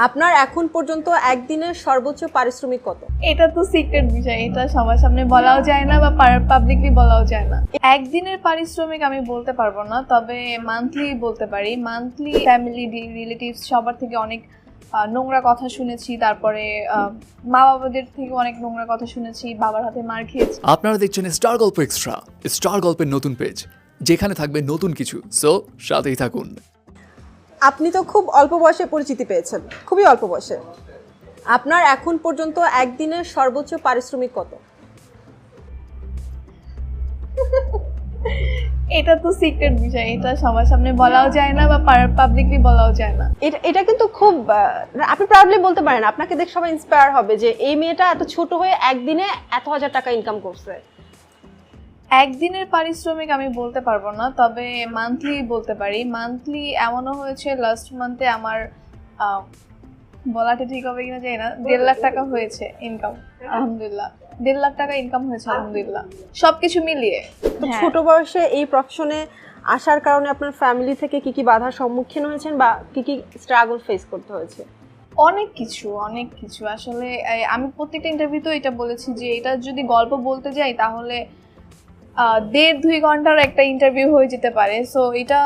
আপনার এখন পর্যন্ত একদিনের সর্বোচ্চ পারিশ্রমিক কত? এটা তো সিক্রেট বিষয়, এটা সবার সামনে বলাও যায় না বা পাবলিকলি বলাও যায় না। একদিনের পারিশ্রমিক আমি বলতে পারবো না, তবে মান্থলি বলতে পারি। মান্থলি ফ্যামিলি রিলেটিভস সবার থেকে অনেক নোংরা কথা শুনেছি, তারপরে মা বাবাদের থেকে অনেক নোংরা কথা শুনেছি, বাবার হাতে মার খেয়েছি। আপনারা দেখছেন স্টার গল্প এক্সট্রা, স্টার গল্পের নতুন পেজ, যেখানে থাকবে নতুন কিছু। সো সাথেই থাকুন। আপনি তো খুব অল্প বয়সে পরিচিতি পেয়েছেন, খুবই অল্প বয়সে। আপনার এখন পর্যন্ত একদিনের সর্বোচ্চ পারিশ্রমিক কত? এটা তো সিক্রেট বিষয়, এটা সবার সামনে বলাও যায় না বা পাবলিকলি বলাও যায় না। এটা কিন্তু খুব আপনি প্রাউডলি বলতে পারেন, আপনাকে দেখে সবাই ইন্সপায়ার হবে যে এই মেয়েটা এত ছোট হয়ে একদিনে এত হাজার টাকা ইনকাম করছে। একদিনের পারিশ্রমিক আমি বলতে পারবো না, তবে মান্থলি বলতে পারি। মান্থলি এমনও হয়েছে লাস্ট মান্থে আমার বলাটা ঠিক হবে কিনা জানি না, 1.5 লাখ টাকা হয়েছে ইনকাম। আলহামদুলিল্লাহ 1.5 লাখ টাকা ইনকাম হয়েছে আলহামদুলিল্লাহ, সবকিছু মিলিয়ে। তো ছোট বয়সে এই প্রফেশনে আসার কারণে আপনার ফ্যামিলি থেকে কি কি বাধার সম্মুখীন হয়েছেন বা কি কি স্ট্রাগল ফেস করতে হয়েছে? অনেক কিছু আসলে আমি প্রত্যেকটা ইন্টারভিউতেও এটা বলেছি যে এটা যদি গল্প বলতে যাই তাহলে 1.5-2 ঘন্টার একটা ইন্টারভিউ হয়ে যেতে পারে। সো এটা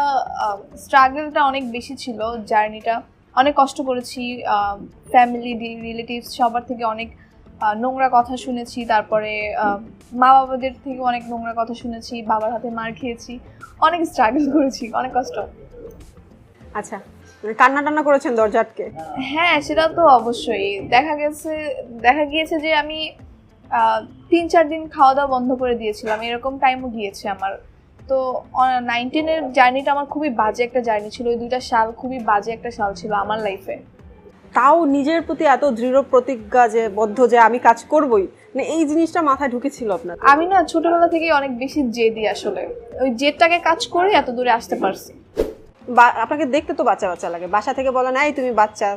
স্ট্রাগলটা অনেক বেশি ছিল, জার্নিটা অনেক কষ্ট করেছি। ফ্যামিলি রিলেটিভস সবার থেকে অনেক নোংরা কথা শুনেছি, তারপরে মা বাবাদের থেকে অনেক নোংরা কথা শুনেছি, বাবার হাতে মার খেয়েছি, অনেক স্ট্রাগল করেছি, অনেক কষ্ট। আচ্ছা, কান্না টান্না করেছেন দরজা আটকে? হ্যাঁ, সেটা তো অবশ্যই। দেখা গিয়েছে যে আমি 3-4 দিন খাওয়া দাওয়া বন্ধ করে দিয়েছিলাম, এরকম টাইমও গিয়েছে আমার। তো 19-এর জার্নিটা আমার খুবই বাজে একটা জার্নি ছিল। ওই 2টা সাল খুবই বাজে একটা সাল ছিল আমার লাইফে। তাও নিজের প্রতি এত দৃঢ় প্রতিজ্ঞা যে বদ্ধ যে আমি কাজ করবই, মানে এই জিনিসটা মাথায় ঢুকেছিল আপনার? আমি না ছোটবেলা থেকেই অনেক বেশি জেদি, আসলে ওই জেদটাকে কাজ করে এত দূরে আসতে পারছি। আপনাকে দেখতে তো বাচ্চা বাচ্চা লাগে, বাসা থেকে বলে নাই তুমি বাচ্চা?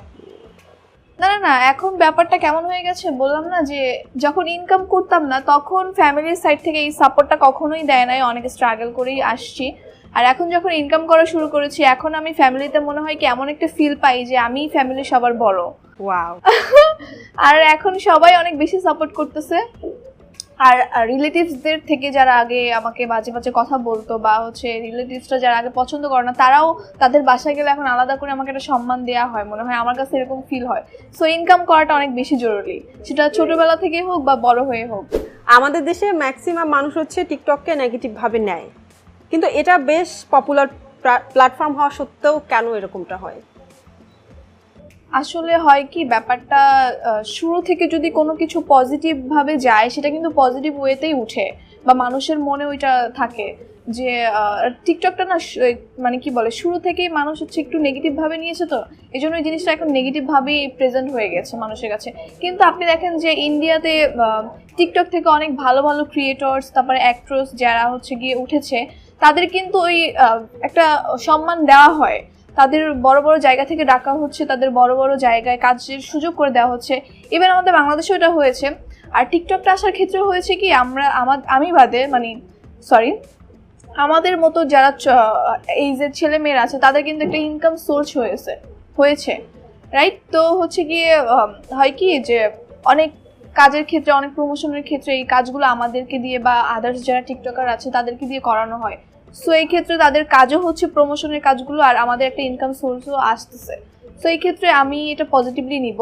না, এখন ব্যাপারটা কেমন হয়ে গেছে বললাম না, যে যখন ইনকাম করতাম না তখন ফ্যামিলির সাইড থেকে এই সাপোর্টটা কখনোই দেয় নাই, অনেক স্ট্রাগল করেই আসছি। আর এখন যখন ইনকাম করা শুরু করেছি, এখন আমি ফ্যামিলিতে মনে হয় কি এমন একটা ফিল পাই যে আমি ফ্যামিলির সবার বড়। ওয়াও। আর এখন সবাই অনেক বেশি সাপোর্ট করতেছে। আর রিলেটিভসদের থেকে যারা আগে আমাকে বাজে বাজে কথা বলতো বা রিলেটিভসরা যারা আগে পছন্দ করে না, তারাও তাদের বাসায় গেলে এখন আলাদা করে আমাকে একটা সম্মান দেওয়া হয়, মনে হয় আমার কাছে এরকম ফিল হয়। সো ইনকাম করাটা অনেক বেশি জরুরি, সেটা ছোটবেলা থেকে হোক বা বড় হয়ে হোক। আমাদের দেশে ম্যাক্সিমাম মানুষ টিকটককে নেগেটিভ ভাবে নেয়, কিন্তু এটা বেশ পপুলার প্ল্যাটফর্ম হওয়া সত্ত্বেও কেন এরকমটা হয়? আসলে হয় কি, ব্যাপারটা শুরু থেকে যদি কোনো কিছু পজিটিভ ভাবে যায় সেটা কিন্তু পজিটিভ ওয়েতেই উঠে বা মানুষের মনে ওইটা থাকে। যে টিকটকটা না মানে কি বলে, শুরু থেকেই মানুষ একটু নেগেটিভ ভাবে নিয়েছে, তো এই জন্য এই জিনিসটা এখন নেগেটিভ ভাবেই প্রেজেন্ট হয়ে গেছে মানুষের কাছে। কিন্তু আপনি দেখেন যে ইন্ডিয়াতে টিকটক থেকে অনেক ভালো ভালো ক্রিয়েটর্স, তারপরে অ্যাক্ট্রেস যারা গিয়ে উঠেছে, তাদের কিন্তু ওই একটা সম্মান দেওয়া হয়, তাদের বড় বড় জায়গা থেকে ডাকা হচ্ছে, তাদের বড় বড় জায়গায় কাজের সুযোগ করে দেওয়া হচ্ছে। ইভেন আমাদের বাংলাদেশেও এটা হয়েছে। আর টিকটকটা আসার ক্ষেত্রে হয়েছে কি, আমি বাদে আমাদের মতো যারা এই যে ছেলে মেয়েরা আছে তাদের কিন্তু একটা ইনকাম সোর্স হয়েছে রাইট। তো গিয়ে হয় কি যে অনেক কাজের ক্ষেত্রে, অনেক প্রমোশনের ক্ষেত্রে এই কাজগুলো আমাদেরকে দিয়ে বা আদার্স যারা টিকটকার আছে তাদেরকে দিয়ে করানো হয়। সো এই ক্ষেত্রে তাদের কাজও হচ্ছে প্রমোশনের কাজগুলো, আর আমাদের একটা ইনকাম সোর্সও আসতেছে। সো এই ক্ষেত্রে আমি এটা পজিটিভলি নিব।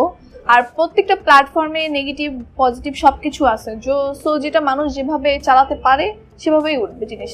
আর প্রত্যেকটা প্ল্যাটফর্মে নেগেটিভ পজিটিভ সব কিছু আছে, সো যেটা মানুষ যেভাবে চালাতে পারে সেভাবেই উঠবে জিনিস।